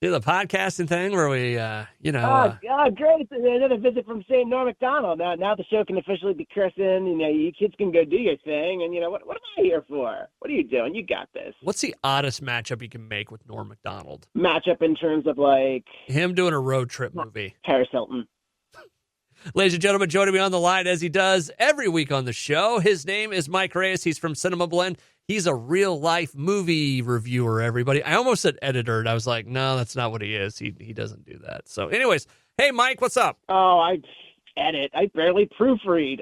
Do the podcasting thing where we, great. Another visit from St. Norm Macdonald. Now the show can officially be christened. You kids can go do your thing. And, what am I here for? What are you doing? You got this. What's the oddest matchup you can make with Norm Macdonald? Matchup in terms of, like... him doing a road trip movie. Paris Hilton. Ladies and gentlemen, joining me on the line as he does every week on the show, his name is Mike Reyes. He's from CinemaBlend. He's a real-life movie reviewer, everybody. I almost said editor, and I was like, no, that's not what he is. He doesn't do that. So anyways, hey, Mike, what's up? Oh, I edit. I barely proofread.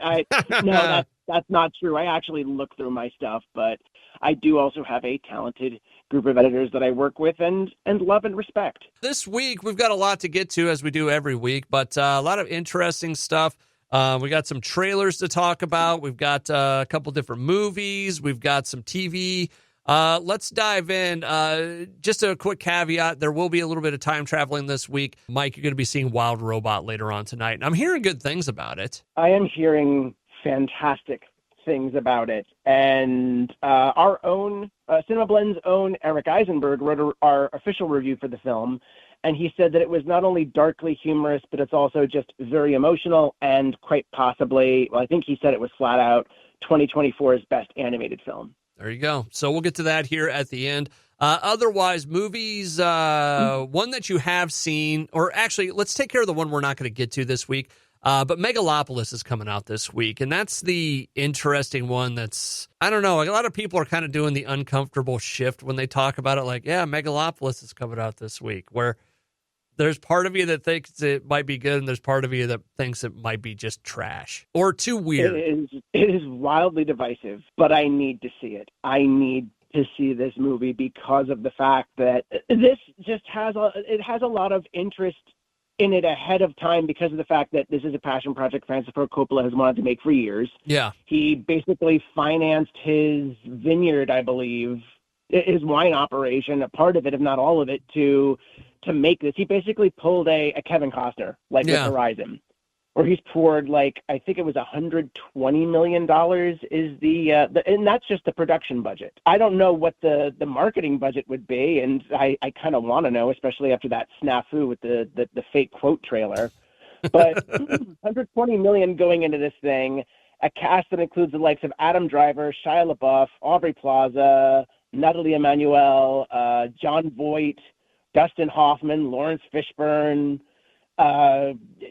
No, that's not true. I actually look through my stuff, but I do also have a talented group of editors that I work with and love and respect. This week, we've got a lot to get to, as we do every week, but a lot of interesting stuff. We got some trailers to talk about. We've got a couple different movies. We've got some TV. Let's dive in. Just a quick caveat. There will be a little bit of time traveling this week. Mike, you're going to be seeing Wild Robot later on tonight. And I'm hearing good things about it. I am hearing fantastic things about it. And our own, CinemaBlend's own Eric Eisenberg wrote our official review for the film. And he said that it was not only darkly humorous, but it's also just very emotional and quite possibly, well, I think he said it was flat out 2024's best animated film. There you go. So we'll get to that here at the end. Otherwise, movies, one that you have seen, or actually, let's take care of the one we're not going to get to this week. But Megalopolis is coming out this week, and that's the interesting one that's, I don't know, like a lot of people are kind of doing the uncomfortable shift when they talk about it, like, yeah, Megalopolis is coming out this week, where there's part of you that thinks it might be good, and there's part of you that thinks it might be just trash or too weird. It is wildly divisive, but I need to see it. I need to see this movie because of the fact that this just has a lot of interest in it ahead of time because of the fact that this is a passion project Francis Ford Coppola has wanted to make for years. Yeah. He basically financed his vineyard, I believe, his wine operation, a part of it, if not all of it, to make this. He basically pulled a Kevin Costner, like with Horizon, where he's poured, like, I think it was $120 million is the and that's just the production budget. I don't know what the marketing budget would be, and I kind of want to know, especially after that snafu with the fake quote trailer. But $120 million going into this thing, a cast that includes the likes of Adam Driver, Shia LaBeouf, Aubrey Plaza, Natalie Emmanuel, John Voight, Dustin Hoffman, Lawrence Fishburne,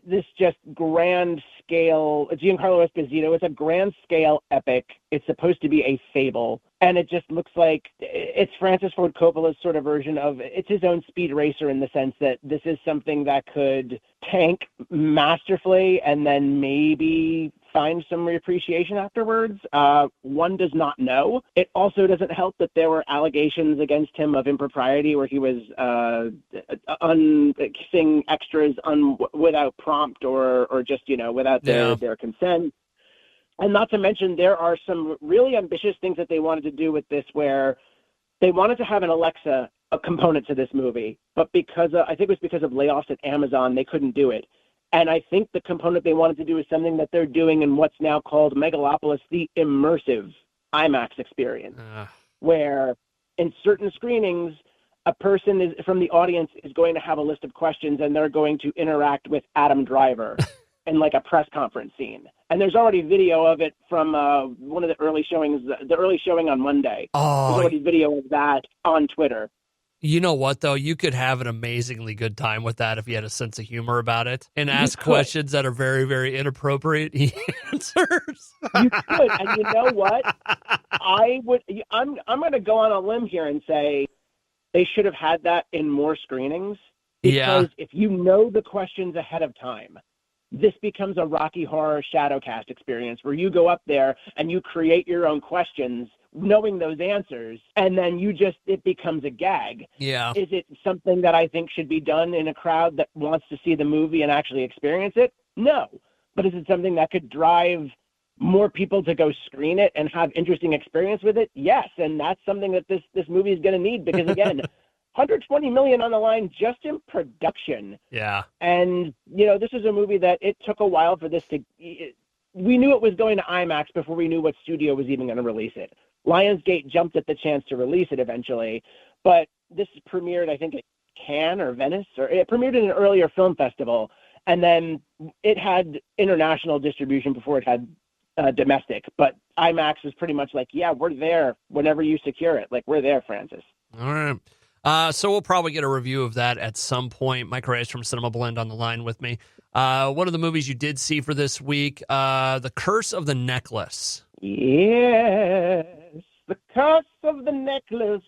this just grand scale, Giancarlo Esposito. It's a grand scale epic. It's supposed to be a fable. And it just looks like it's Francis Ford Coppola's sort of version of, it's his own Speed Racer in the sense that this is something that could tank masterfully and then maybe find some appreciation afterwards. One does not know. It also doesn't help that there were allegations against him of impropriety where he was kissing extras without prompt or just, without their consent. And not to mention, there are some really ambitious things that they wanted to do with this where they wanted to have an Alexa a component to this movie, but because I think it was because of layoffs at Amazon, they couldn't do it. And I think the component they wanted to do is something that they're doing in what's now called Megalopolis, the immersive IMAX experience, where in certain screenings, a person from the audience is going to have a list of questions and they're going to interact with Adam Driver in like a press conference scene. And there's already video of it from one of the early showings, the early showing on Monday. There's already video of that on Twitter. You know what, though? You could have an amazingly good time with that if you had a sense of humor about it and ask questions that are very, very inappropriate answers. You could. And you know what? I'm going to go on a limb here and say they should have had that in more screenings. Because if you know the questions ahead of time, this becomes a Rocky Horror Shadowcast experience where you go up there and you create your own questions knowing those answers, and then it becomes a gag. Yeah. Is it something that I think should be done in a crowd that wants to see the movie and actually experience it? No. But is it something that could drive more people to go screen it and have interesting experience with it? Yes. And that's something that this movie is going to need because, again, $120 million on the line just in production. Yeah. And, this is a movie that it took a while for this to... we knew it was going to IMAX before we knew what studio was even going to release it. Lionsgate jumped at the chance to release it eventually, but this premiered, I think, at Cannes or Venice, or it premiered in an earlier film festival, and then it had international distribution before it had domestic. But IMAX was pretty much like, yeah, we're there whenever you secure it. Like, we're there, Francis. All right. So we'll probably get a review of that at some point. Mike Reyes from CinemaBlend on the line with me. One of the movies you did see for this week, The Curse of the Necklace. Yes, The Curse of the Necklace.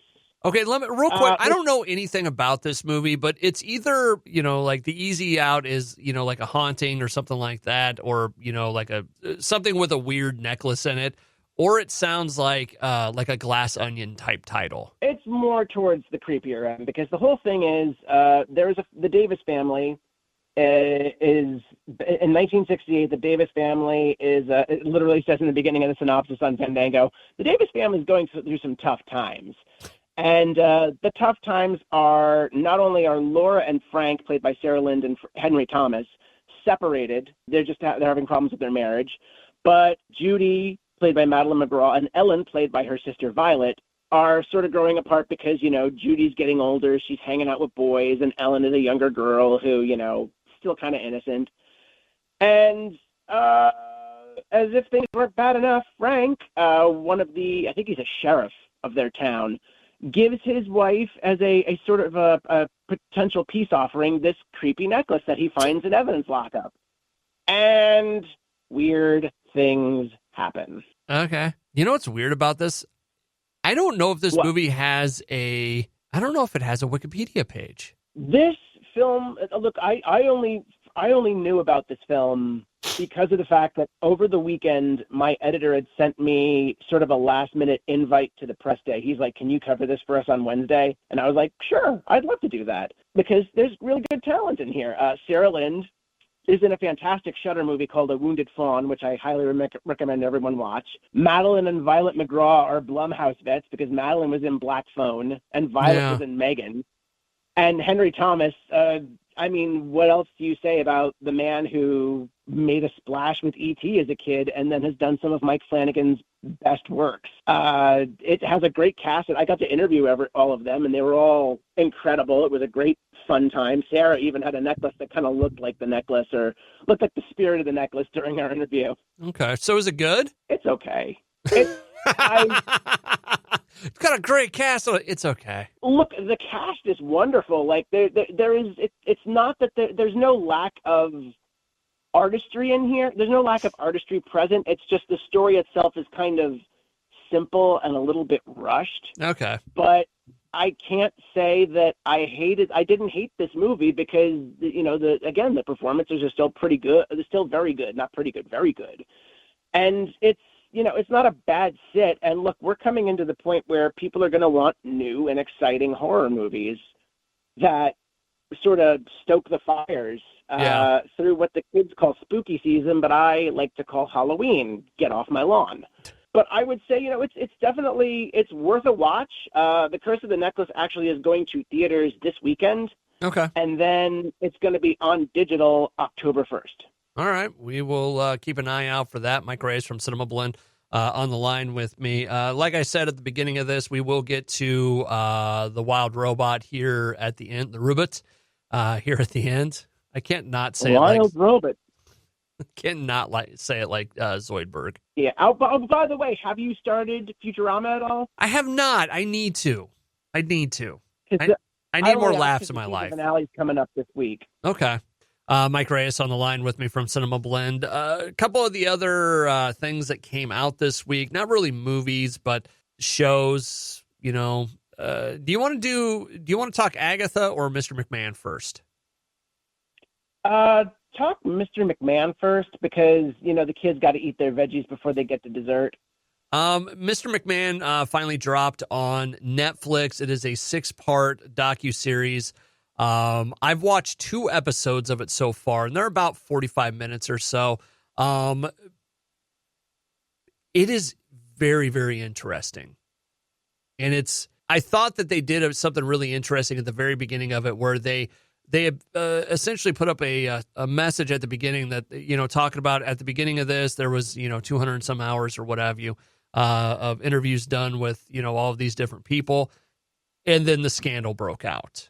Okay, real quick, I don't know anything about this movie, but it's either, like the easy out is, like a haunting or something like that, or, like something with a weird necklace in it, or it sounds like a Glass Onion type title. It's more towards the creepier end, because the whole thing is the Davis family is in 1968. The Davis family is it literally says in the beginning of the synopsis on Fandango, the Davis family is going through some tough times. And the tough times are not only are Laura and Frank, played by Sarah Lind and Henry Thomas, separated. They're having problems with their marriage. But Judy, played by Madeline McGraw, and Ellen, played by her sister Violet, are sort of growing apart because, Judy's getting older. She's hanging out with boys, and Ellen is a younger girl who, still kind of innocent. And as if things weren't bad enough, Frank, I think he's a sheriff of their town, gives his wife as a sort of a potential peace offering this creepy necklace that he finds in evidence lockup. And weird things happen. Okay. You know what's weird about this? I don't know if this movie has I don't know if it has a Wikipedia page. This film, look, I only knew about this film because of the fact that over the weekend, my editor had sent me sort of a last-minute invite to the press day. He's like, can you cover this for us on Wednesday? And I was like, sure, I'd love to do that, because there's really good talent in here. Sarah Lind is in a fantastic Shudder movie called A Wounded Fawn, which I highly recommend everyone watch. Madeline and Violet McGraw are Blumhouse vets, because Madeline was in Black Phone and Violet was in Megan. And Henry Thomas, what else do you say about the man who made a splash with E.T. as a kid and then has done some of Mike Flanagan's best works? It has a great cast. I got to interview all of them, and they were all incredible. It was a great, fun time. Sarah even had a necklace that kind of looked like the necklace, or looked like the spirit of the necklace during our interview. Okay. So is it good? It's okay. It's got a great cast. It's okay. Look, the cast is wonderful. Like there is. It's not that there's no lack of artistry in here. There's no lack of artistry present. It's just the story itself is kind of simple and a little bit rushed. Okay. But I can't say that I didn't hate this movie, because the performances are still pretty good. They're still very good. Not pretty good, very good. And it's not a bad sit. And look, we're coming into the point where people are going to want new and exciting horror movies that sort of stoke the fires through what the kids call spooky season, but I like to call Halloween. Get off my lawn. But I would say, it's definitely, it's worth a watch. The Curse of the Necklace actually is going to theaters this weekend. Okay. And then it's going to be on digital October 1st. All right. We will keep an eye out for that. Mike Reyes from CinemaBlend on the line with me. Like I said at the beginning of this, we will get to the wild robot here at the end, the robot here at the end. I can't not say wild robot. Cannot say it like Zoidberg. Yeah. Oh, by the way, have you started Futurama at all? I have not. I need to. I need more laughs in my life. The finale's coming up this week. Okay. Mike Reyes on the line with me from CinemaBlend. A couple of the other things that came out this week, not really movies, but shows. Do you want to talk Agatha or Mr. McMahon first? Talk Mr. McMahon first, because the kids got to eat their veggies before they get to dessert. Mr. McMahon finally dropped on Netflix. It is a 6-part docuseries. I've watched 2 episodes of it so far, and they're about 45 minutes or so. It is very, very interesting. And I thought that they did something really interesting at the very beginning of it, where they essentially put up a message at the beginning that, talking about at the beginning of this, there was, 200 and some hours or what have you, of interviews done with, all of these different people. And then the scandal broke out.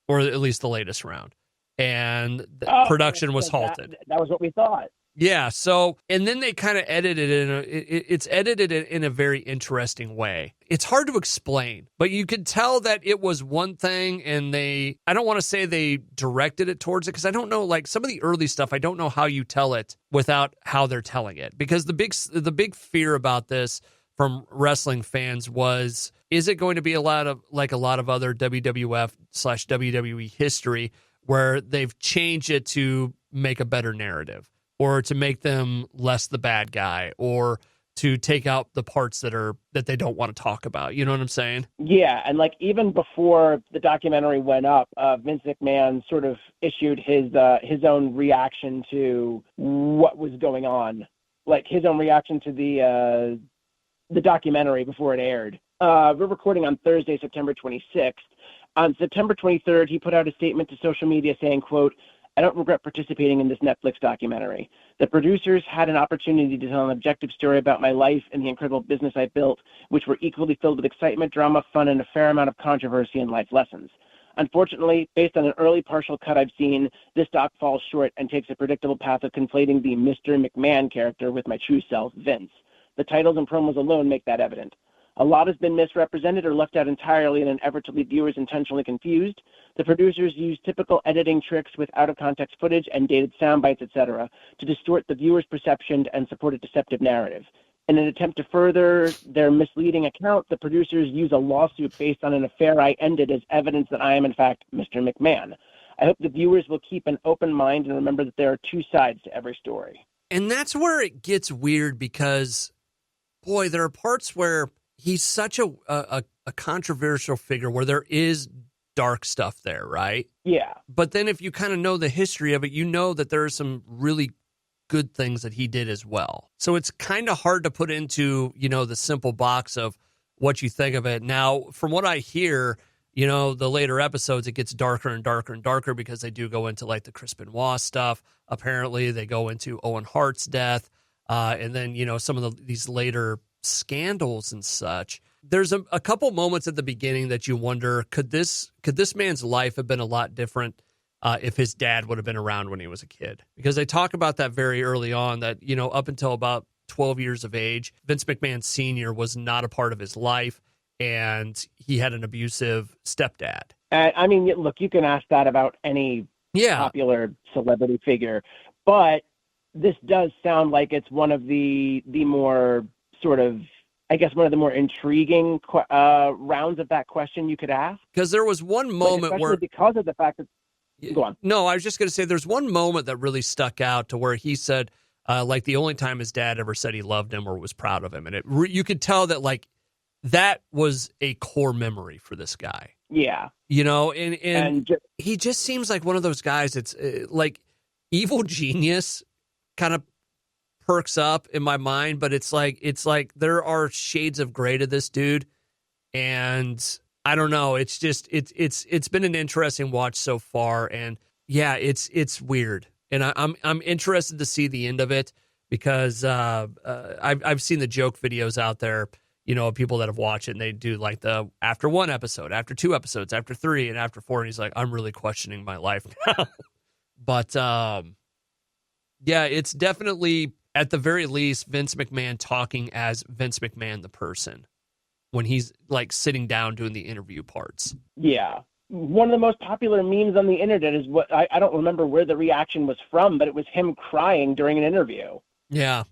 or at least the latest round. And production was halted. That was what we thought. Yeah. So, and then they kind of edited it. It's edited in a very interesting way. It's hard to explain, but you could tell that it was one thing, and I don't want to say they directed it towards it, because I don't know, like some of the early stuff, I don't know how you tell it without how they're telling it. Because the big fear about this from wrestling fans was, is it going to be a lot of other WWF/WWE history where they've changed it to make a better narrative, or to make them less the bad guy, or to take out the parts that they don't want to talk about. You know what I'm saying? Yeah, and like even before the documentary went up, Vince McMahon sort of issued his own reaction to what was going on, like his own reaction to the documentary before it aired. We're recording on Thursday, September 26th. On September 23rd, he put out a statement to social media saying, quote, "I don't regret participating in this Netflix documentary. The producers had an opportunity to tell an objective story about my life and the incredible business I built, which were equally filled with excitement, drama, fun, and a fair amount of controversy and life lessons. Unfortunately, based on an early partial cut I've seen, this doc falls short and takes a predictable path of conflating the Mr. McMahon character with my true self, Vince. The titles and promos alone make that evident. A lot has been misrepresented or left out entirely in an effort to leave viewers intentionally confused. The producers used typical editing tricks with out-of-context footage and dated sound bites, etc., to distort the viewer's perception and support a deceptive narrative. In an attempt to further their misleading account, the producers use a lawsuit based on an affair I ended as evidence that I am, in fact, Mr. McMahon. I hope the viewers will keep an open mind and remember that there are two sides to every story." And that's where it gets weird, because, boy, there are parts where he's such a controversial figure where there is dark stuff there, right? Yeah. But then if you kind of know the history of it, you know that there are some really good things that he did as well. So it's kind of hard to put into, the simple box of what you think of it. Now, from what I hear, the later episodes, it gets darker and darker and darker, because they do go into like the Chris Benoit stuff. Apparently they go into Owen Hart's death. And then, some of these later scandals and such. There's a couple moments at the beginning that you wonder, could this man's life have been a lot different if his dad would have been around when he was a kid? Because they talk about that very early on, that, up until about 12 years of age, Vince McMahon Sr. was not a part of his life, and he had an abusive stepdad. I mean, look, you can ask that about any popular celebrity figure, but this does sound like it's one of the more sort of, I guess, one of the more intriguing rounds of that question you could ask. Because there was one moment where, because of the fact that, go on. No, I was just going to say, there's one moment that really stuck out, to where he said, like the only time his dad ever said he loved him or was proud of him, and you could tell that like that was a core memory for this guy. Yeah, and he just seems like one of those guys. It's like evil genius kind of perks up in my mind, but it's like there are shades of gray to this dude, and I don't know. It's just it's been an interesting watch so far, and yeah, it's weird, and I'm interested to see the end of it, because I've seen the joke videos out there, people that have watched it, and they do like the after one episode, after two episodes, after three, and after four, and he's like, I'm really questioning my life now. But yeah, it's definitely, at the very least, Vince McMahon talking as Vince McMahon the person, when he's like sitting down doing the interview parts. Yeah. One of the most popular memes on the internet is what I don't remember where the reaction was from, but it was him crying during an interview. Yeah.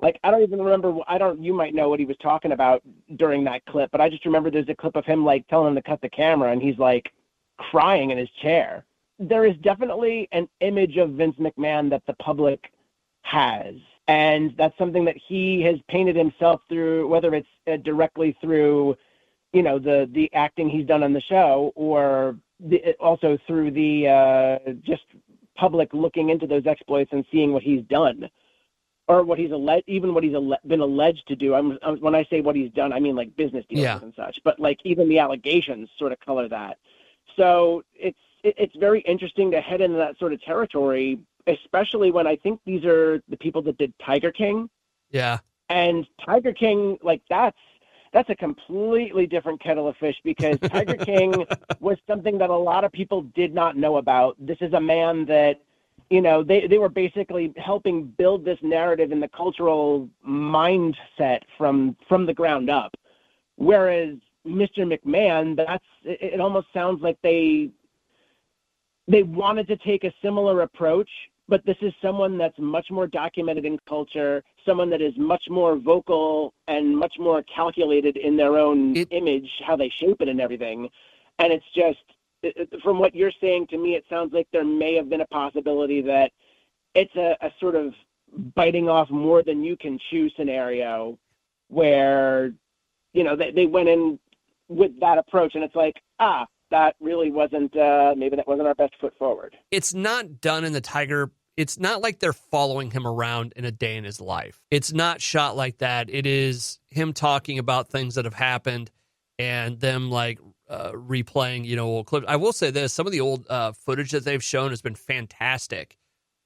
Like, I don't even remember, you might know what he was talking about during that clip, but I just remember there's a clip of him like telling him to cut the camera, and he's like crying in his chair. There is definitely an image of Vince McMahon that the public has. And that's something that he has painted himself through, whether it's directly through, the acting he's done on the show, or also through the just public looking into those exploits and seeing what he's done, or what he's been alleged to do. When I say what he's done, I mean like business deals and such. But like even the allegations sort of color that. So it's very interesting to head into that sort of territory, especially when I think these are the people that did Tiger King. Yeah. And Tiger King, like that's that's a completely different kettle of fish, because Tiger King was something that a lot of people did not know about. This is a man that, they were basically helping build this narrative in the cultural mindset from the ground up. Whereas Mr. McMahon, it almost sounds like they wanted to take a similar approach, but this is someone that's much more documented in culture, someone that is much more vocal and much more calculated in their own image, how they shape it and everything. And it's just, from what you're saying to me, it sounds like there may have been a possibility that it's a sort of biting off more than you can chew scenario where, they went in with that approach, and it's like, that really wasn't, maybe that wasn't our best foot forward. It's not done in the Tiger. It's not like they're following him around in a day in his life. It's not shot like that. It is him talking about things that have happened and them replaying, old clips. I will say this, some of the old footage that they've shown has been fantastic.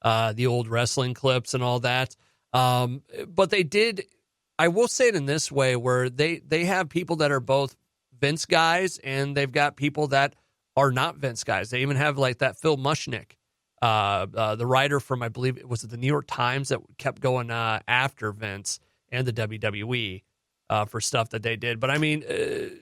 The old wrestling clips and all that. But they did, I will say it in this way, where they have people that are both Vince guys and they've got people that are not Vince guys. They even have that Phil Mushnick, the writer from, I believe it was the New York Times, that kept going after Vince and the WWE for stuff that they did. But I mean,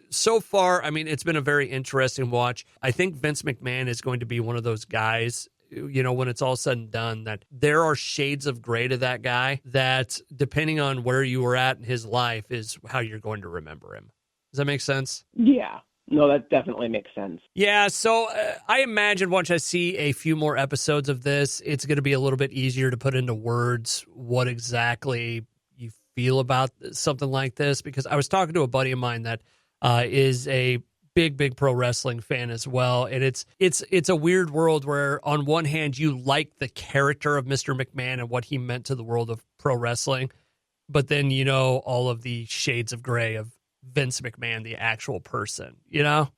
so far, it's been a very interesting watch. I think Vince McMahon is going to be one of those guys, when it's all said and done, that there are shades of gray to that guy that, depending on where you were at in his life, is how you're going to remember him. Does that make sense? Yeah. No, that definitely makes sense. Yeah, so I imagine once I see a few more episodes of this, it's going to be a little bit easier to put into words what exactly you feel about something like this, because I was talking to a buddy of mine that is a big pro wrestling fan as well, and it's a weird world where on one hand you like the character of Mr. McMahon and what he meant to the world of pro wrestling, but then all of the shades of gray of Vince McMahon, the actual person,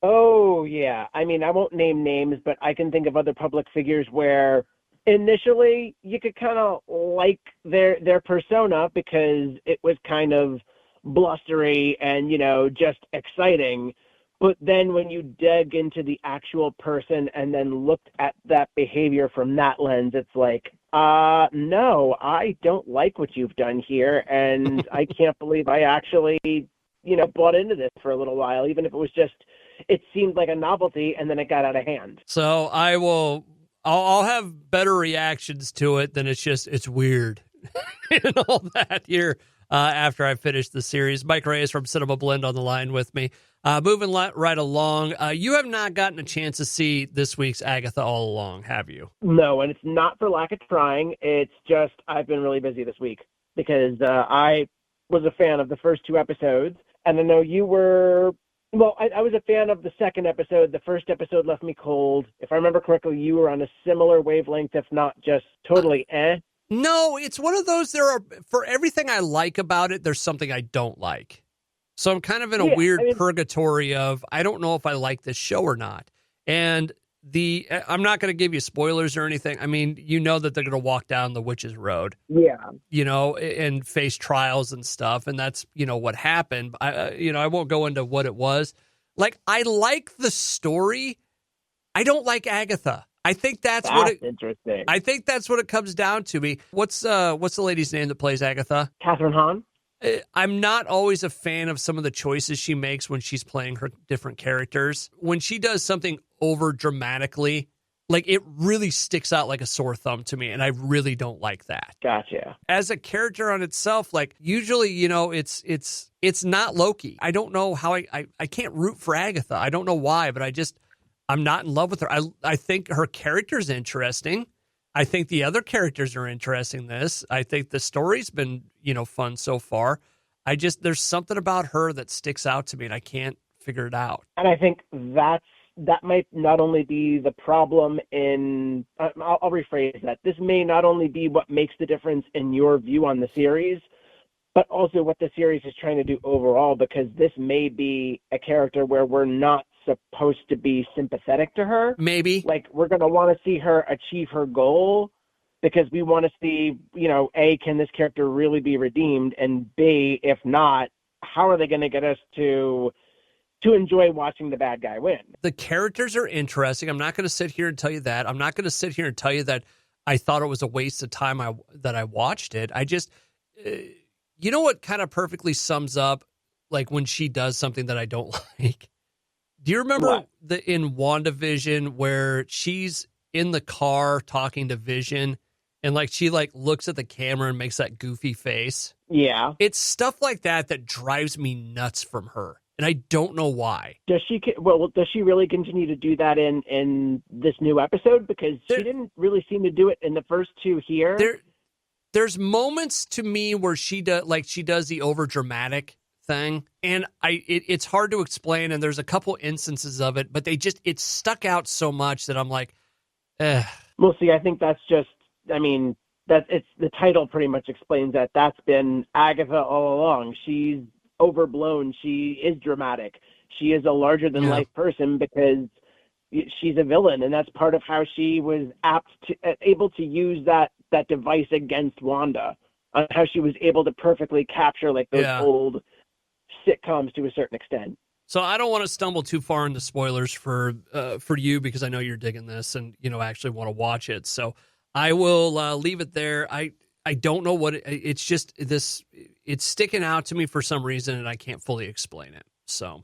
Oh, yeah. I won't name names, but I can think of other public figures where initially you could kind of like their persona because it was kind of blustery and, just exciting. But then when you dig into the actual person and then looked at that behavior from that lens, it's like, no, I don't like what you've done here. And I can't believe I actually, bought into this for a little while, even if it was just, it seemed like a novelty and then it got out of hand. So I'll have better reactions to it than it's weird and all that here after I finish the series. Mike Reyes from CinemaBlend on the line with me. Moving right along, you have not gotten a chance to see this week's Agatha All Along, have you? No, and it's not for lack of trying. It's just I've been really busy this week because I was a fan of the first two episodes, and I know you were. Well, I was a fan of the second episode. The first episode left me cold. If I remember correctly, you were on a similar wavelength, if not just totally No, it's one of those, for everything I like about it, there's something I don't like. So I'm kind of in a weird purgatory of, I don't know if I like this show or not. And I'm not going to give you spoilers or anything. That they're going to walk down the witch's road. Yeah. And face trials and stuff. And that's, what happened. I won't go into what it was. I like the story. I don't like Agatha. I think that's interesting. I think that's what it comes down to me. What's the lady's name that plays Agatha? Catherine Hahn. I'm not always a fan of some of the choices she makes when she's playing her different characters. When she does something over dramatically, it really sticks out like a sore thumb to me, and I really don't like that. Gotcha. As a character on itself, usually, it's not Loki. I don't know how I can't root for Agatha. I don't know why, but I'm not in love with her. I think her character's interesting. I think the other characters are interesting. I think the story's been, fun so far. There's something about her that sticks out to me, and I can't figure it out. And I think that might not only be the problem in, I'll rephrase that. This may not only be what makes the difference in your view on the series, but also what the series is trying to do overall, because this may be a character where we're not supposed to be sympathetic to her. Maybe. We're going to want to see her achieve her goal because we want to see, A, can this character really be redeemed? And B, if not, how are they going to get us to enjoy watching the bad guy win? The characters are interesting. I'm not going to sit here and tell you that. I'm not going to sit here and tell you that I thought it was a waste of time that I watched it. I just, you know what kind of perfectly sums up like when she does something that I don't like? Do you remember in WandaVision where she's in the car talking to Vision and like she like looks at the camera and makes that goofy face? Yeah. It's stuff like that drives me nuts from her. And I don't know why. Does she really continue to do that in this new episode? Because she didn't really seem to do it in the first two here. There's moments to me where she does the over dramatic thing, and it's hard to explain. And there's a couple instances of it, but it stuck out so much that I'm like, eh. Well, see, I think that's just. I mean, it's the title pretty much explains that. That's been Agatha all along. She's overblown. She is dramatic. She is a larger than life person because she's a villain, and that's part of how she was able to use that device against Wanda, how she was able to perfectly capture like those old sitcoms to a certain extent. So I don't want to stumble too far into spoilers for you because I know you're digging this and actually want to watch it. So I will leave it there. I don't know what it's just this. It's sticking out to me for some reason, and I can't fully explain it. So,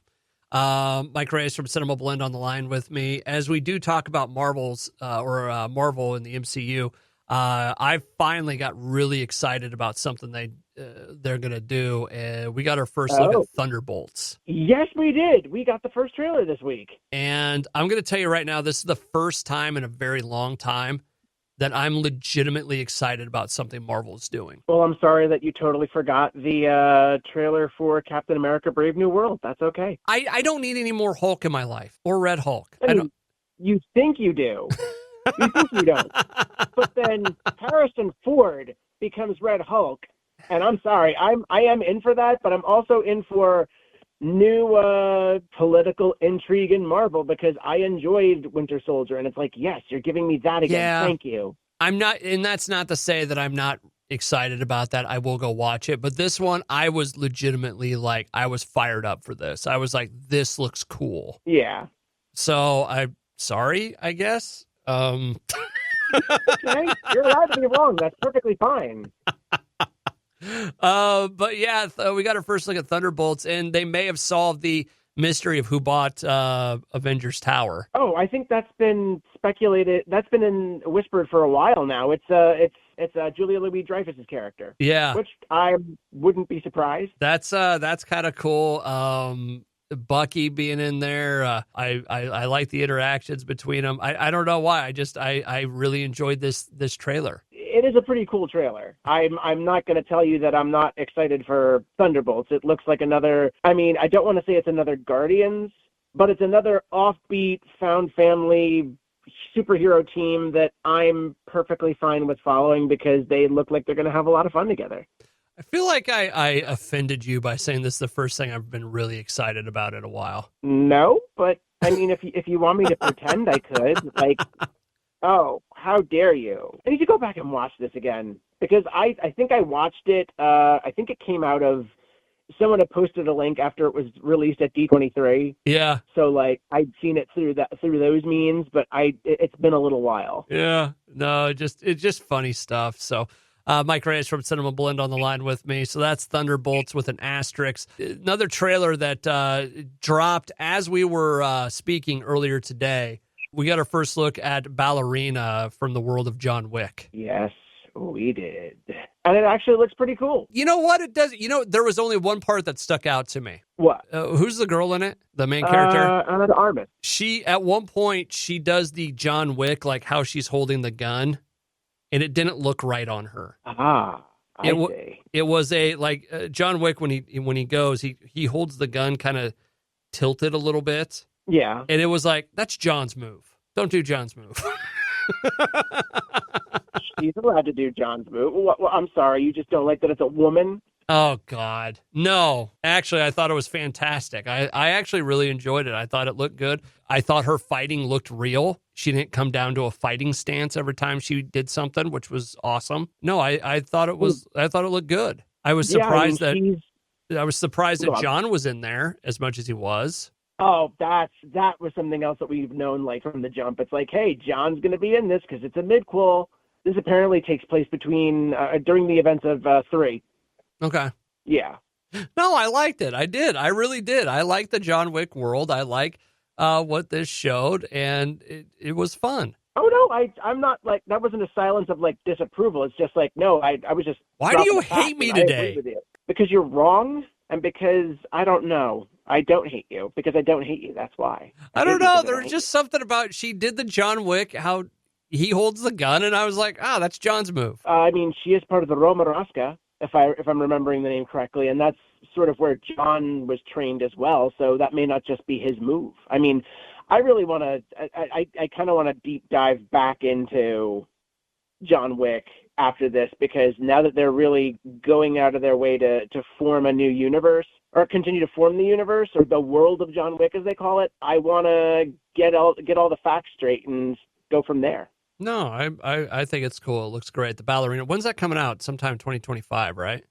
Mike Reyes from CinemaBlend on the line with me as we do talk about Marvel in the MCU. I finally got really excited about something they're gonna do. We got our first look at Thunderbolts. Yes, we did. We got the first trailer this week, and I'm gonna tell you right now, this is the first time in a very long time that I'm legitimately excited about something Marvel's doing. Well, I'm sorry that you totally forgot the trailer for Captain America: Brave New World. That's okay. I don't need any more Hulk in my life or Red Hulk. I mean, you think you do. You think you don't. But then Harrison Ford becomes Red Hulk, and I'm sorry, I am in for that, but I'm also in for new political intrigue in Marvel because I enjoyed Winter Soldier, and it's like, yes, you're giving me that again. Yeah. Thank you. I'm not, and that's not to say that I'm not excited about that. I will go watch it, but this one, I was legitimately like, I was fired up for this. I was like, this looks cool. Yeah. So I'm sorry, I guess. Okay, you're allowed to be wrong. That's perfectly fine. But yeah, we got our first look at Thunderbolts, and they may have solved the mystery of who bought Avengers Tower. Oh, I think that's been speculated. That's been whispered for a while now. It's Julia Louis-Dreyfus's character. Yeah, which I wouldn't be surprised. That's kind of cool. Bucky being in there, I like the interactions between them. I don't know why. I really enjoyed this trailer. It is a pretty cool trailer. I'm not going to tell you that I'm not excited for Thunderbolts. It looks like another. I mean, I don't want to say it's another Guardians, but it's another offbeat, found family superhero team that I'm perfectly fine with following because they look like they're going to have a lot of fun together. I feel like I offended you by saying this is the first thing I've been really excited about in a while. No, but I mean, if you want me to pretend I could, like, oh, how dare you? I need to go back and watch this again because I think I watched it. I think it came out of someone had posted a link after it was released at D23. Yeah. So like I'd seen it through those means, but it's been a little while. Yeah. No, it's just funny stuff. So. Mike Reyes from CinemaBlend on the line with me. So that's Thunderbolts with an asterisk. Another trailer that dropped as we were speaking earlier today. We got our first look at Ballerina from the world of John Wick. Yes, we did. And it actually looks pretty cool. You know what? It does. There was only one part that stuck out to me. What? Who's the girl in it? The main character? Anna de Armas. She, at one point, she does the John Wick, like how she's holding the gun. And it didn't look right on her. I see. It was John Wick when he goes, he holds the gun kind of tilted a little bit. Yeah. And it was like, that's John's move. Don't do John's move. She's allowed to do John's move. Well, I'm sorry, you just don't like that it's a woman? Oh, God. No. Actually, I thought it was fantastic. I actually really enjoyed it. I thought it looked good. I thought her fighting looked real. She didn't come down to a fighting stance every time she did something, which was awesome. No, I thought it looked good. I was surprised I was surprised Go that on. John was in there as much as he was. Oh, that was something else that we've known like from the jump. It's like, hey, John's going to be in this because it's a midquel. This apparently takes place during the events of 3. Okay. Yeah. No, I liked it. I did. I really did. I like the John Wick world. I like what this showed, and it was fun. Oh no, I'm not like that. Wasn't a silence of like disapproval. It's just like no, I was just. Why do you hate me today? Because you're wrong, and because I don't know. I don't hate you because I don't hate you. That's why. I don't know. There's just something about she did the John Wick, how he holds the gun, and I was like, that's John's move. I mean, she is part of the Roma Raska, if I'm remembering the name correctly, and that's sort of where John was trained as well. So that may not just be his move. I mean, I really want to. I kind of want to deep dive back into John Wick after this because now that they're really going out of their way to form a new universe or continue to form the universe or the world of John Wick as they call it, I want to get all the facts straight and go from there. No, I think it's cool. It looks great. The Ballerina. When's that coming out? Sometime 2025, right?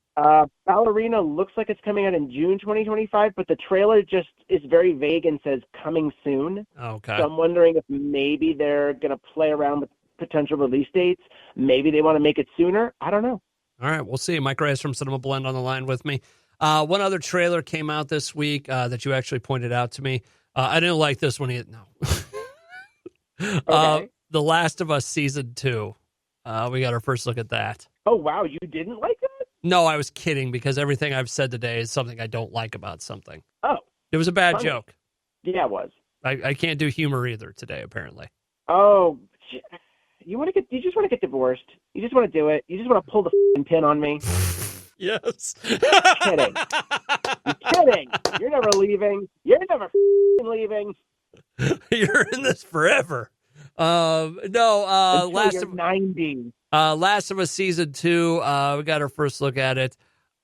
Ballerina looks like it's coming out in June 2025, but the trailer just is very vague and says coming soon. Okay. So I'm wondering if maybe they're going to play around with potential release dates. Maybe they want to make it sooner. I don't know. All right, we'll see. Mike Reyes from CinemaBlend on the line with me. One other trailer came out this week that you actually pointed out to me. I didn't like this one either. No. Okay. The Last of Us Season 2. We got our first look at that. Oh, wow. You didn't like that? No, I was kidding because everything I've said today is something I don't like about something. Oh. It was a bad funny. joke. Yeah, it was. I can't do humor either today, apparently. Oh, you just want to get divorced. You just want to do it. You just want to pull the pin on me. Yes. Kidding. You're kidding. You're never leaving. You're never leaving. You're in this forever. Last of 90. Last of Us Season 2. We got our first look at it.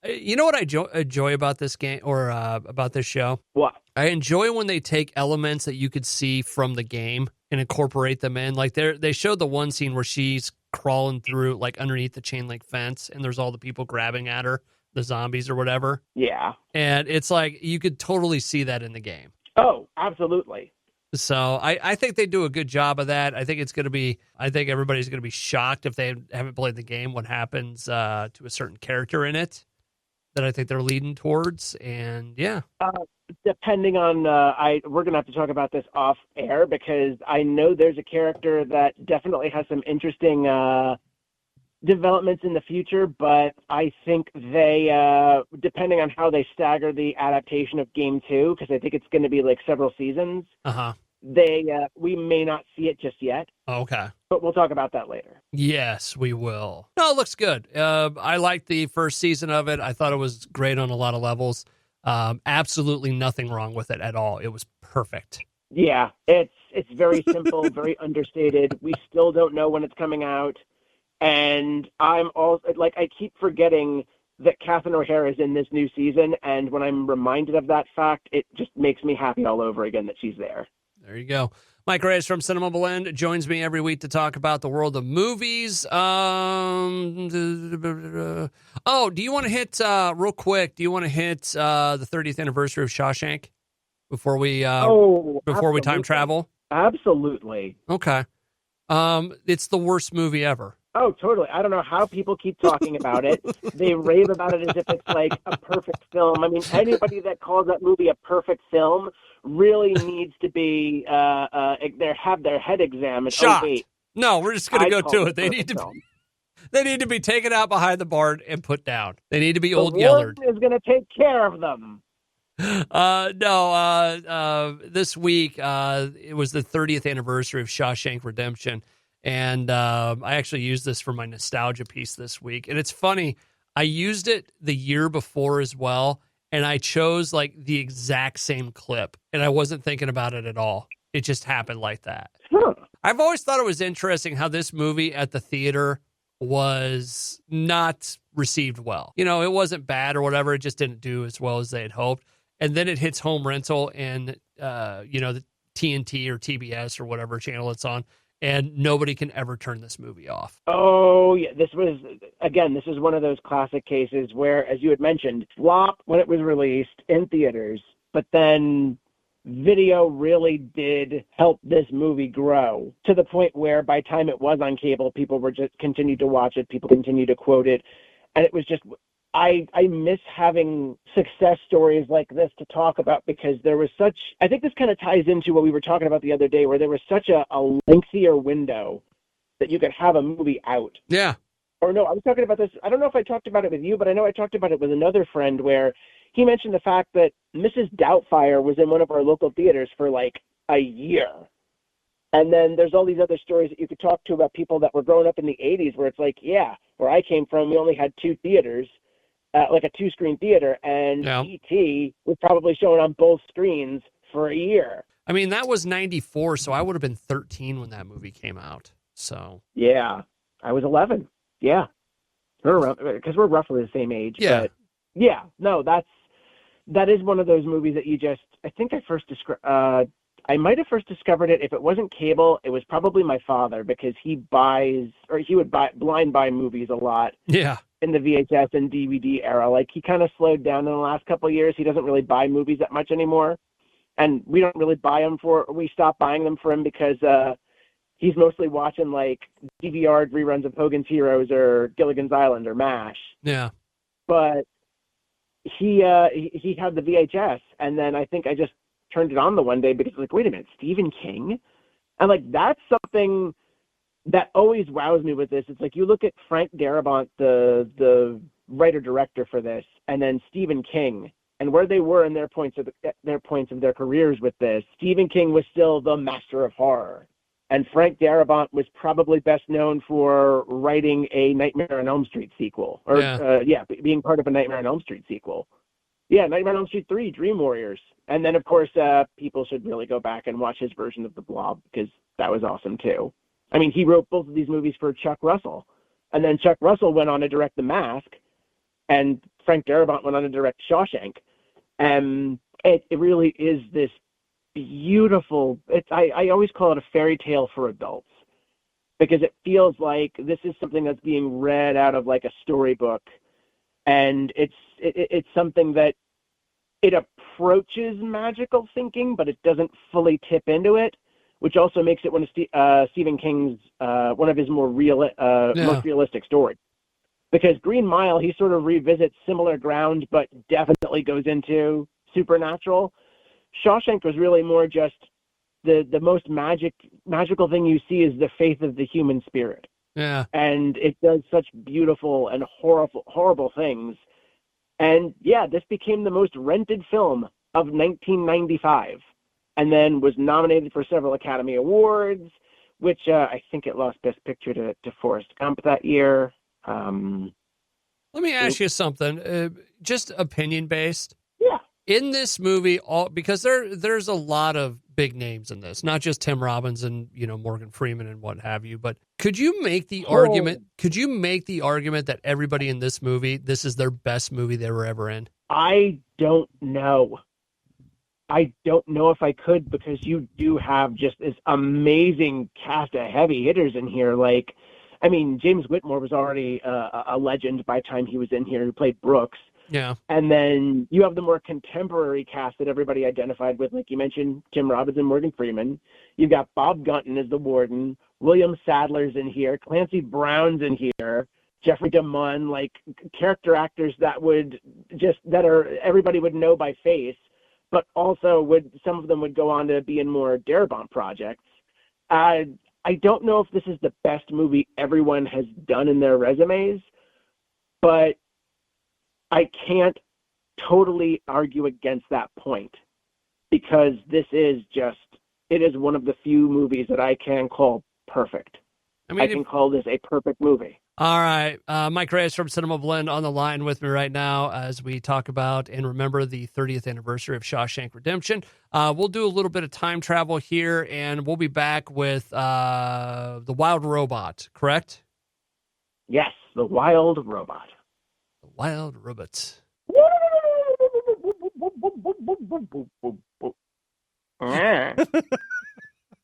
You know what I enjoy about this game or about this show? What? I enjoy when they take elements that you could see from the game and incorporate them in. Like they showed the one scene where she's crawling through like underneath the chain link fence and there's all the people grabbing at her, the zombies or whatever. Yeah. And it's like you could totally see that in the game. Oh, absolutely. So I think they do a good job of that. I think everybody's going to be shocked if they haven't played the game what happens to a certain character in it that I think they're leading towards. And yeah. Depending on, we're going to have to talk about this off air because I know there's a character that definitely has some interesting developments in the future, but I think they, depending on how they stagger the adaptation of Game 2, because I think it's going to be like several seasons, we may not see it just yet. Okay. But we'll talk about that later. Yes, we will. No, it looks good. I liked the first season of it. I thought it was great on a lot of levels. Absolutely nothing wrong with it at all. It was perfect. Yeah, it's very simple, very understated. We still don't know when it's coming out. And I'm also, like, I keep forgetting that Catherine O'Hara is in this new season. And when I'm reminded of that fact, it just makes me happy all over again that she's there. There you go. Mike Reyes from CinemaBlend joins me every week to talk about the world of movies. Do you want to hit, real quick, the 30th anniversary of Shawshank before we time travel? Absolutely. Okay. It's the worst movie ever. Oh, totally. I don't know how people keep talking about it. They rave about it as if it's like a perfect film. I mean, anybody that calls that movie a perfect film really needs to be have their head examined. Shocked. Oh, wait. No, we're just going to go to it. They need to be taken out behind the barn and put down. They need to be old Yellard. The warden is going to take care of them. This week it was the 30th anniversary of Shawshank Redemption. And I actually used this for my nostalgia piece this week. And it's funny, I used it the year before as well, and I chose like the exact same clip, and I wasn't thinking about it at all. It just happened like that. Huh. I've always thought it was interesting how this movie at the theater was not received well. You know, it wasn't bad or whatever. It just didn't do as well as they had hoped. And then it hits home rental and, the TNT or TBS or whatever channel it's on. and nobody can ever turn this movie off. Oh, yeah. This is one of those classic cases where, as you had mentioned, flop when it was released in theaters, but then video really did help this movie grow to the point where by the time it was on cable, people were just continued to watch it. People continued to quote it. And it was just, I miss having success stories like this to talk about, because there was such, I think this kind of ties into what we were talking about the other day, where there was such a lengthier window that you could have a movie out. Yeah. Or no, I was talking about this. I don't know if I talked about it with you, but I know I talked about it with another friend, where he mentioned the fact that Mrs. Doubtfire was in one of our local theaters for like a year. And then there's all these other stories that you could talk to about people that were growing up in the 80s, where it's like, yeah, where I came from, we only had 2 theaters, like a 2-screen theater, and E.T. was probably shown on both screens for a year. I mean, that was 94, so I would have been 13 when that movie came out. So yeah, I was 11. Yeah, because we're roughly the same age. Yeah, but yeah, no, that is one of those movies that you just. I think I might have first discovered it. If it wasn't cable, it was probably my father, because he would blind buy movies a lot. Yeah. In the VHS and DVD era. Like, he kind of slowed down in the last couple of years. He doesn't really buy movies that much anymore. And we don't really we stopped buying them for him because he's mostly watching like DVR reruns of Hogan's Heroes or Gilligan's Island or MASH. Yeah. But he had the VHS, and then I think I just turned it on the one day because, like, wait a minute, Stephen King? And like, that's something that always wows me with this. It's like, you look at Frank Darabont, the writer-director for this, and then Stephen King, and where they were in their points of their careers with this. Stephen King was still the master of horror, and Frank Darabont was probably best known for writing a Nightmare on Elm Street sequel, or being part of a Nightmare on Elm Street sequel. Yeah, Nightmare on Elm Street 3, Dream Warriors. And then, of course, people should really go back and watch his version of The Blob, because that was awesome, too. I mean, he wrote both of these movies for Chuck Russell. And then Chuck Russell went on to direct The Mask, and Frank Darabont went on to direct Shawshank. And it really is this beautiful, I always call it a fairy tale for adults, because it feels like this is something that's being read out of like a storybook. And it's something that it approaches magical thinking, but it doesn't fully tip into it, which also makes it one of Stephen King's one of his more most realistic stories. Because Green Mile, he sort of revisits similar ground, but definitely goes into supernatural. Shawshank was really more just the most magical thing you see is the faith of the human spirit. Yeah. And it does such beautiful and horrible things. And yeah, this became the most rented film of 1995, and then was nominated for several Academy Awards, which I think it lost Best Picture to Forrest Gump that year. Let me ask you something, just opinion based. Yeah. In this movie, because there's a lot of big names in this, not just Tim Robbins and Morgan Freeman and what have you, but could you make the argument? Could you make the argument that everybody in this movie, this is their best movie they were ever in? I don't know. I don't know if I could, because you do have just this amazing cast of heavy hitters in here. Like, I mean, James Whitmore was already a legend by the time he was in here, who played Brooks. Yeah. And then you have the more contemporary cast that everybody identified with, like you mentioned, Tim Robbins and Morgan Freeman. You've got Bob Gunton as the warden, William Sadler's in here, Clancy Brown's in here, Jeffrey DeMunn, like character actors that everybody would know by face, but also some of them would go on to be in more Darabont projects. I don't know if this is the best movie everyone has done in their resumes, but I can't totally argue against that point, because this is it is one of the few movies that I can call perfect. I can call this a perfect movie. All right. Mike Reyes from CinemaBlend on the line with me right now as we talk about and remember the 30th anniversary of Shawshank Redemption. We'll do a little bit of time travel here, and we'll be back with The Wild Robot, correct? Yes, The Wild Robot. The Wild Robots.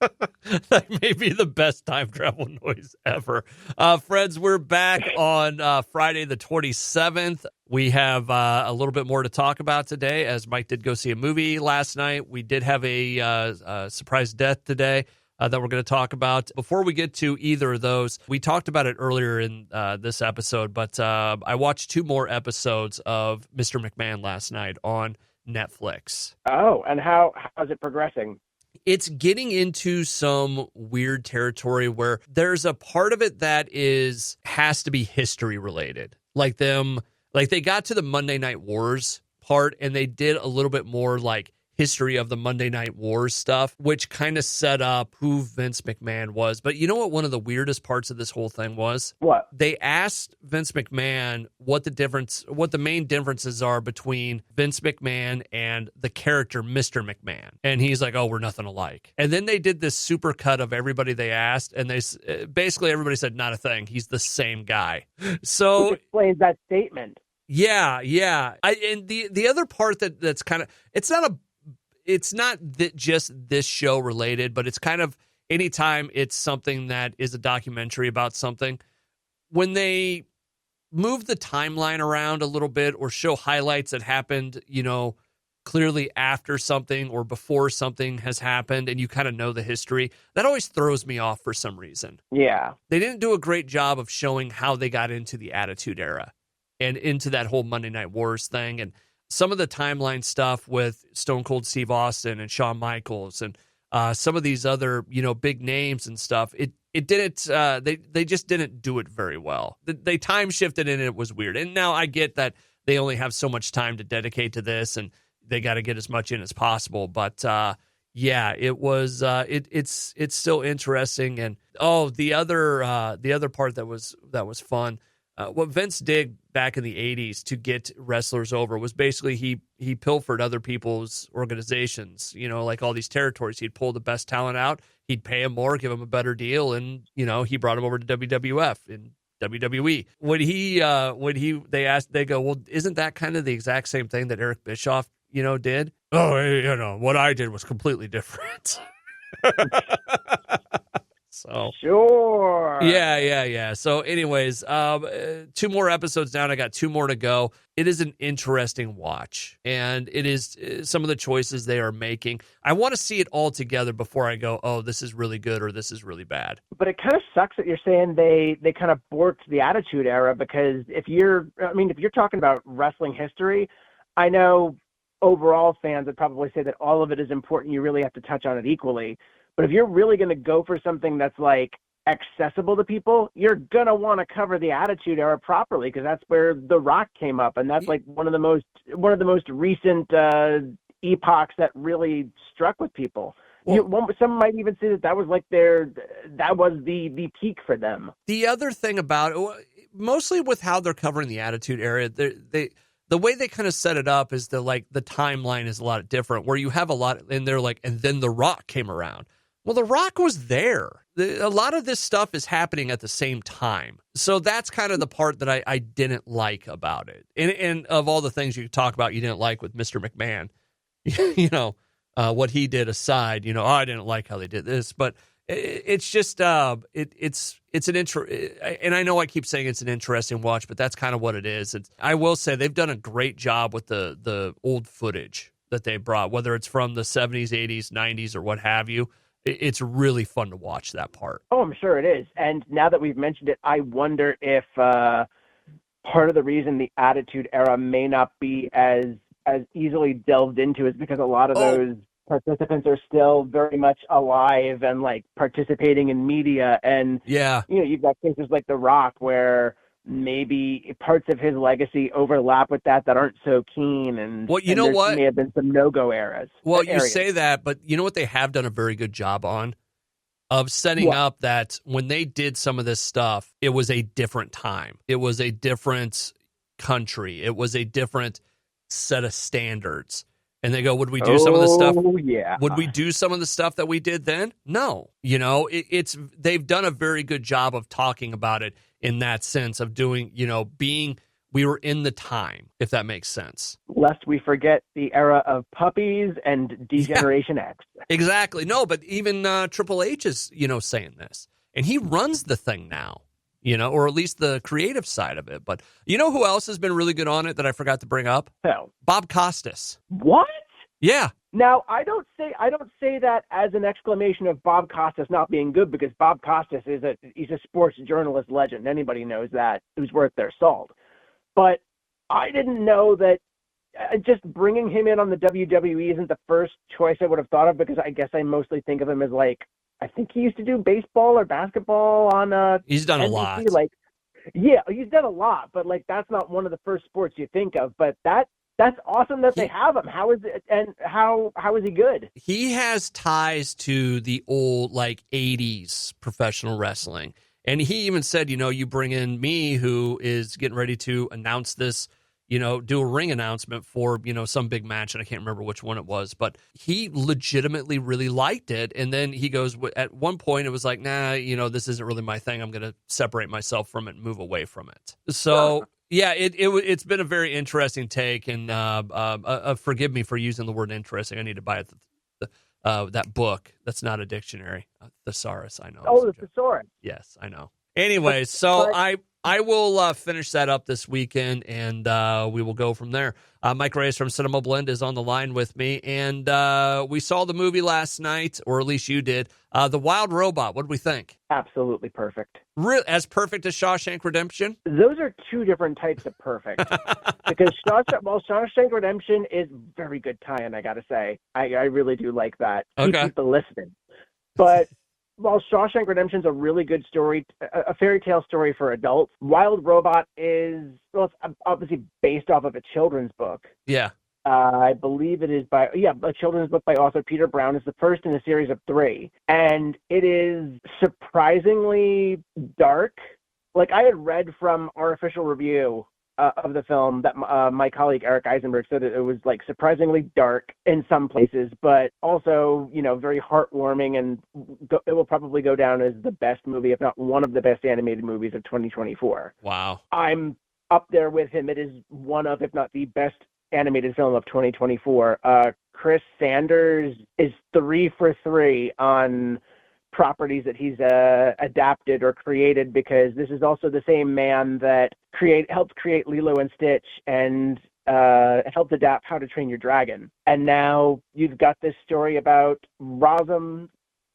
That may be the best time travel noise ever. Friends, we're back on Friday the 27th. We have a little bit more to talk about today, as Mike did go see a movie last night. We did have a surprise death today that we're going to talk about. Before we get to either of those, we talked about it earlier in this episode, but I watched 2 more episodes of Mr. McMahon last night on Netflix. Oh, and how's it progressing? It's getting into some weird territory where there's a part of it that has to be history related. Like they got to the Monday Night Wars part and they did a little bit more like history of the Monday Night Wars stuff, which kind of set up who Vince McMahon was. But you know what one of the weirdest parts of this whole thing was? What? They asked Vince McMahon what the main differences are between Vince McMahon and the character Mr. McMahon. And he's like, oh, we're nothing alike. And then they did this super cut of everybody they asked, and they basically everybody said not a thing. He's the same guy. So which explains that statement. Yeah. And the other part that's kind of, it's not just this show related, but it's kind of anytime it's something that is a documentary about something, when they move the timeline around a little bit or show highlights that happened, clearly after something or before something has happened and you kind of know the history, that always throws me off for some reason. Yeah. They didn't do a great job of showing how they got into the Attitude Era and into that whole Monday Night Wars thing. And some of the timeline stuff with Stone Cold Steve Austin and Shawn Michaels and some of these other, big names and stuff, it didn't, they just didn't do it very well. They time shifted and it was weird. And now I get that they only have so much time to dedicate to this and they got to get as much in as possible. But yeah, it was, it's still interesting. And the other part that was fun. What Vince did back in the 80s to get wrestlers over was basically he pilfered other people's organizations, like all these territories. He'd pull the best talent out, he'd pay them more, give them a better deal, and he brought them over to WWF and WWE. They go, well, isn't that kind of the exact same thing that Eric Bischoff, did? Oh, what I did was completely different. So sure. Yeah. So anyways, 2 more episodes down. I got 2 more to go. It is an interesting watch, and it is some of the choices they are making. I want to see it all together before I go, oh, this is really good or this is really bad. But it kind of sucks that you're saying they kind of borked the Attitude Era, because if you're talking about wrestling history, I know overall fans would probably say that all of it is important. You really have to touch on it equally. But if you're really going to go for something that's like accessible to people, you're going to want to cover the Attitude Era properly, because that's where The Rock came up. And that's like one of the most recent epochs that really struck with people. Well, some might even say that was like that was the peak for them. The other thing about it, mostly with how they're covering the Attitude Era, the way they kind of set it up is the timeline is a lot different, where you have a lot, and they're like, and then The Rock came around. Well, The Rock was there. A lot of this stuff is happening at the same time. So that's kind of the part that I didn't like about it. And of all the things you could talk about you didn't like with Mr. McMahon, what he did aside, I didn't like how they did this. But it's just, it's an intro. And I know I keep saying it's an interesting watch, but that's kind of what it is. I will say they've done a great job with the old footage that they brought, whether it's from the 70s, 80s, 90s, or what have you. It's really fun to watch that part. Oh, I'm sure it is. And now that we've mentioned it, I wonder if part of the reason the Attitude Era may not be as easily delved into is because a lot of those participants are still very much alive and like participating in media. And yeah, you've got cases like The Rock where maybe parts of his legacy overlap with that aren't so keen. And well, what? May have been some no-go eras. Well, you say that, but you know what they have done a very good job on? Of setting up that when they did some of this stuff, it was a different time. It was a different country. It was a different set of standards. And they go, would we do some of the stuff? Yeah. Would we do some of the stuff that we did then? No. They've done a very good job of talking about it in that sense of doing, we we were in the time, if that makes sense. Lest we forget the era of puppies and Degeneration X. Exactly. No, but even Triple H is, saying this. And he runs the thing now, or at least the creative side of it. But you know who else has been really good on it that I forgot to bring up? Hell. Bob Costas. What? Yeah. Now, I don't say that as an exclamation of Bob Costas not being good, because Bob Costas he's a sports journalist legend. Anybody knows that, who's worth their salt. But I didn't know that just bringing him in on the WWE isn't the first choice I would have thought of, because I guess I mostly think of him as like, I think he used to do baseball or basketball on He's done NBC. a lot. Like, yeah, he's done a lot, but like that's not one of the first sports you think of. But that's awesome that they have him. How is it, and how is he good? He has ties to the old 80s professional wrestling. And he even said, you bring in me, who is getting ready to announce this, do a ring announcement for, some big match. And I can't remember which one it was, but he legitimately really liked it. And then he goes, at one point, it was like, nah, this isn't really my thing. I'm going to separate myself from it and move away from it. So, yeah, it's been a very interesting take. And forgive me for using the word interesting. I need to buy that book. That's not a dictionary. Thesaurus, I know. Oh, the thesaurus. Yes, I know. Anyways, so I will finish that up this weekend, and we will go from there. Mike Reyes from CinemaBlend is on the line with me, and we saw the movie last night, or at least you did. The Wild Robot. What did we think? Absolutely perfect. As perfect as Shawshank Redemption? Those are two different types of perfect. Because Shawshank Redemption is very good tie-in, I got to say. I really do like that. Keep people listening. But while Shawshank Redemption's a really good story, a fairy tale story for adults, Wild Robot is, it's obviously based off of a children's book. Yeah. I believe it is a children's book by author Peter Brown. It's the first in a series of 3. And it is surprisingly dark. Like, I had read from our official review of the film that my colleague Eric Eisenberg said it was like surprisingly dark in some places, but also, very heartwarming, and it will probably go down as the best movie, if not one of the best animated movies of 2024. Wow. I'm up there with him. It is one of, if not the best animated film of 2024. Chris Sanders is 3 for 3 on properties that he's adapted or created, because this is also the same man that helped create Lilo and Stitch and helped adapt How to Train Your Dragon. And now you've got this story about Roz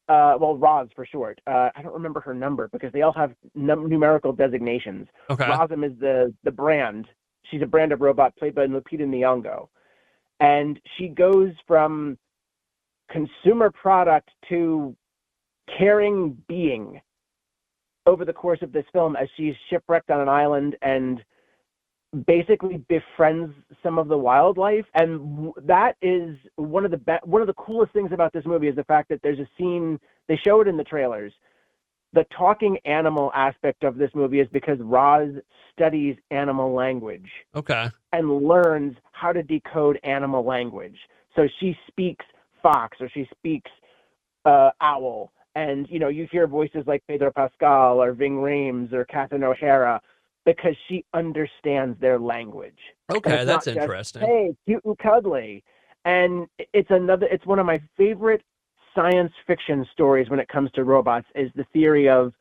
for short. I don't remember her number because they all have numerical designations. Okay. Rosm is the brand. She's a brand of robot played by Lupita Nyong'o. And she goes from consumer product to caring being over the course of this film, as she's shipwrecked on an island and basically befriends some of the wildlife. And that is one of the coolest things about this movie, is the fact that there's a scene, they show it in the trailers. The talking animal aspect of this movie is because Roz studies animal language. Okay. And learns how to decode animal language. So she speaks fox, or she speaks owl. And, you hear voices like Pedro Pascal or Ving Rhames or Catherine O'Hara, because she understands their language. Okay, that's interesting. Just, hey, cute and cuddly. And it's one of my favorite science fiction stories when it comes to robots, is the theory of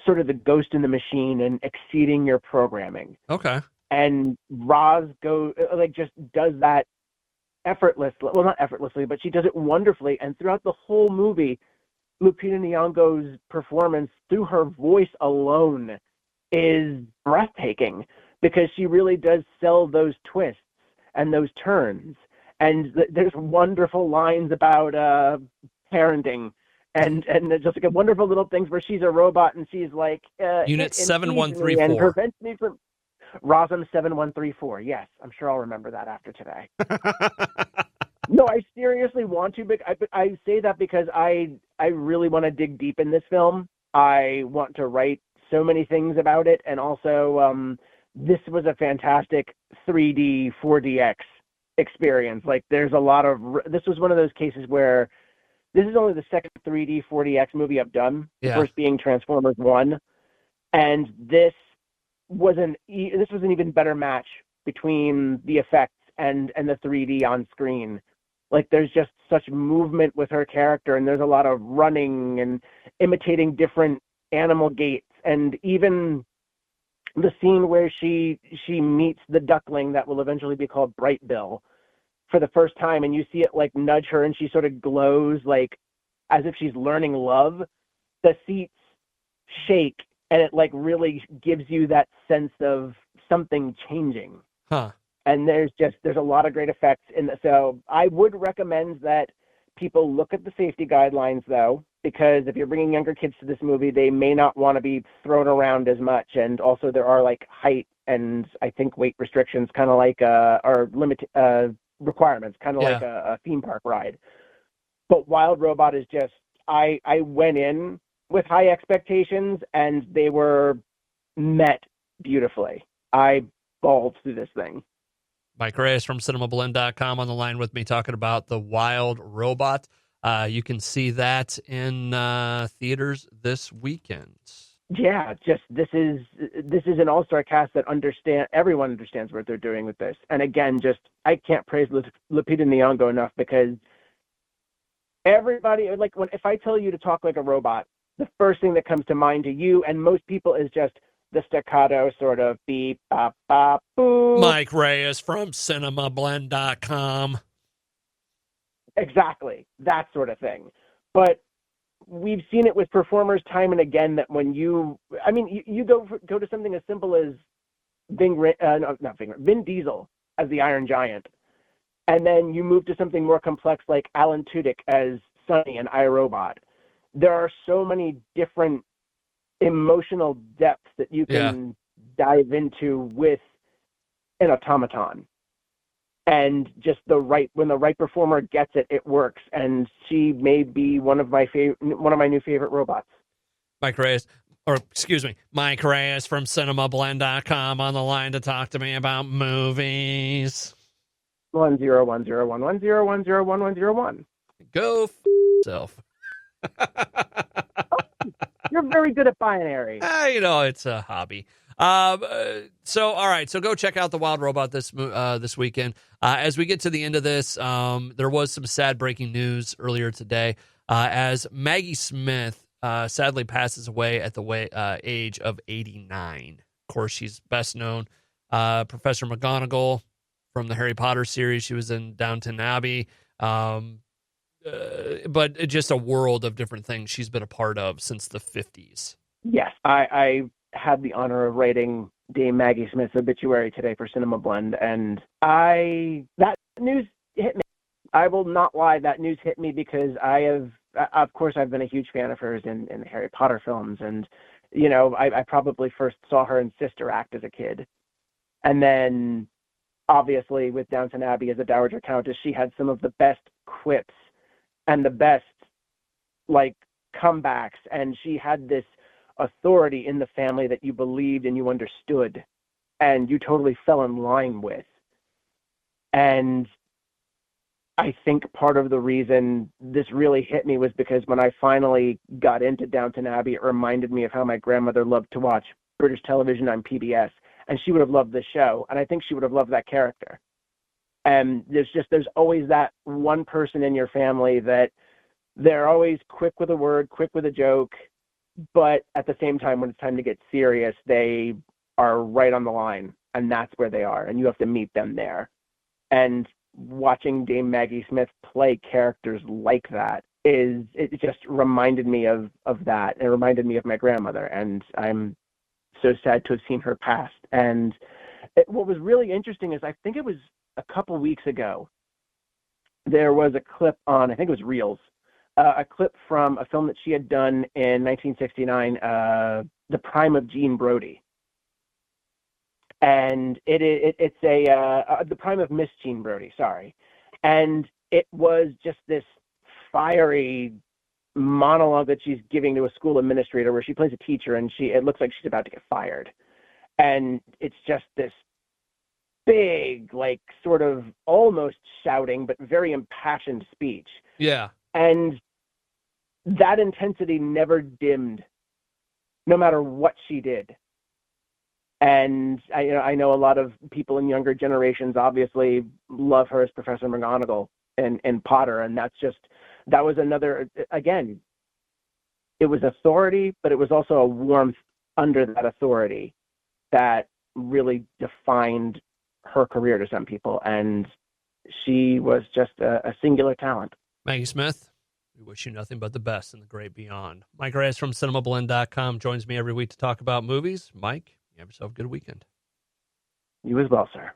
sort of the ghost in the machine and exceeding your programming. Okay. And Roz just does that effortlessly. Well, not effortlessly, but she does it wonderfully. And throughout the whole movie, Lupita Nyong'o's performance through her voice alone is breathtaking, because she really does sell those twists and those turns. And there's wonderful lines about parenting and just like wonderful little things where she's a robot and she's like Unit 7134 and prevents me from Rosm 7134. Yes, I'm sure I'll remember that after today. No, I seriously want to, but I say that because I really want to dig deep in this film. I want to write so many things about it, and also this was a fantastic 3D 4DX experience. Like, there's a lot of this was one of those cases where this is only the second 3D 4DX movie I've done. Yeah. The first being Transformers 1, and this this was an even better match between the effects and the 3D on screen. Like, there's just such movement with her character, and there's a lot of running and imitating different animal gaits, and even the scene where she meets the duckling that will eventually be called Bright Bill for the first time, and you see it like nudge her, and she sort of glows like as if she's learning love. The seats shake, and it like really gives you that sense of something changing. Huh. And there's a lot of great effects so I would recommend that people look at the safety guidelines, though, because if you're bringing younger kids to this movie, they may not want to be thrown around as much. And also there are like height and I think weight restrictions, kind of like or limit requirements, kind of like a theme park ride. But Wild Robot is just, I went in with high expectations and they were met beautifully. I bawled through this thing. Mike Reyes from CinemaBlend.com on the line with me talking about The Wild Robot. You can see that in theaters this weekend. Yeah, just this is an all-star cast that everyone understands what they're doing with this. And again, just I can't praise Lupita Nyong'o enough, because everybody, like, if I tell you to talk like a robot, the first thing that comes to mind to you and most people is just the staccato sort of beep, bop, bop, boop. Mike Reyes from CinemaBlend.com. Exactly, that sort of thing. But we've seen it with performers time and again that when you go to something as simple as Vin Diesel as the Iron Giant, and then you move to something more complex like Alan Tudyk as Sonny and iRobot. There are so many different emotional depths that you can dive into with an automaton. And just when the right performer gets it, it works. And she may be one of my new favorite robots. Mike Reyes from CinemaBlend.com on the line to talk to me about movies. 1010110101101. Go yourself. You're very good at binary. It's a hobby. All right. So go check out The Wild Robot this weekend. As we get to the end of this, there was some sad breaking news earlier today as Maggie Smith sadly passes away at the age of 89. Of course, she's best known Professor McGonagall from the Harry Potter series. She was in Downton Abbey. But just a world of different things she's been a part of since the 50s. Yes, I had the honor of writing Dame Maggie Smith's obituary today for CinemaBlend, and that news hit me. I will not lie, that news hit me because I've been a huge fan of hers in the Harry Potter films, and I probably first saw her in Sister Act as a kid, and then obviously with Downton Abbey as a Dowager Countess, she had some of the best quips and the best comebacks, and she had this authority in the family that you believed and you understood and you totally fell in line with. And I think part of the reason this really hit me was because when I finally got into Downton Abbey, it reminded me of how my grandmother loved to watch British television on PBS, and she would have loved this show, and I think she would have loved that character. And there's always that one person in your family that they're always quick with a word, quick with a joke, but at the same time, when it's time to get serious, they are right on the line, and that's where they are, and you have to meet them there. And watching Dame Maggie Smith play characters like that it just reminded me of that. It reminded me of my grandmother, and I'm so sad to have seen her pass. And what was really interesting is I think it was a couple weeks ago, there was a clip on, I think it was Reels, a clip from a film that she had done in 1969, The Prime of Jean Brodie. And it's The Prime of Miss Jean Brodie, sorry. And it was just this fiery monologue that she's giving to a school administrator where she plays a teacher, and it looks like she's about to get fired. And it's just this big, sort of almost shouting, but very impassioned speech. Yeah. And that intensity never dimmed, no matter what she did. And I know a lot of people in younger generations obviously love her as Professor McGonagall in Potter, and that was another, again, it was authority, but it was also a warmth under that authority that really defined her career to some people, and she was just a singular talent. Maggie Smith, we wish you nothing but the best in the great beyond. Mike Reyes from CinemaBlend.com joins me every week to talk about movies. Mike, you have yourself a good weekend. You as well, sir.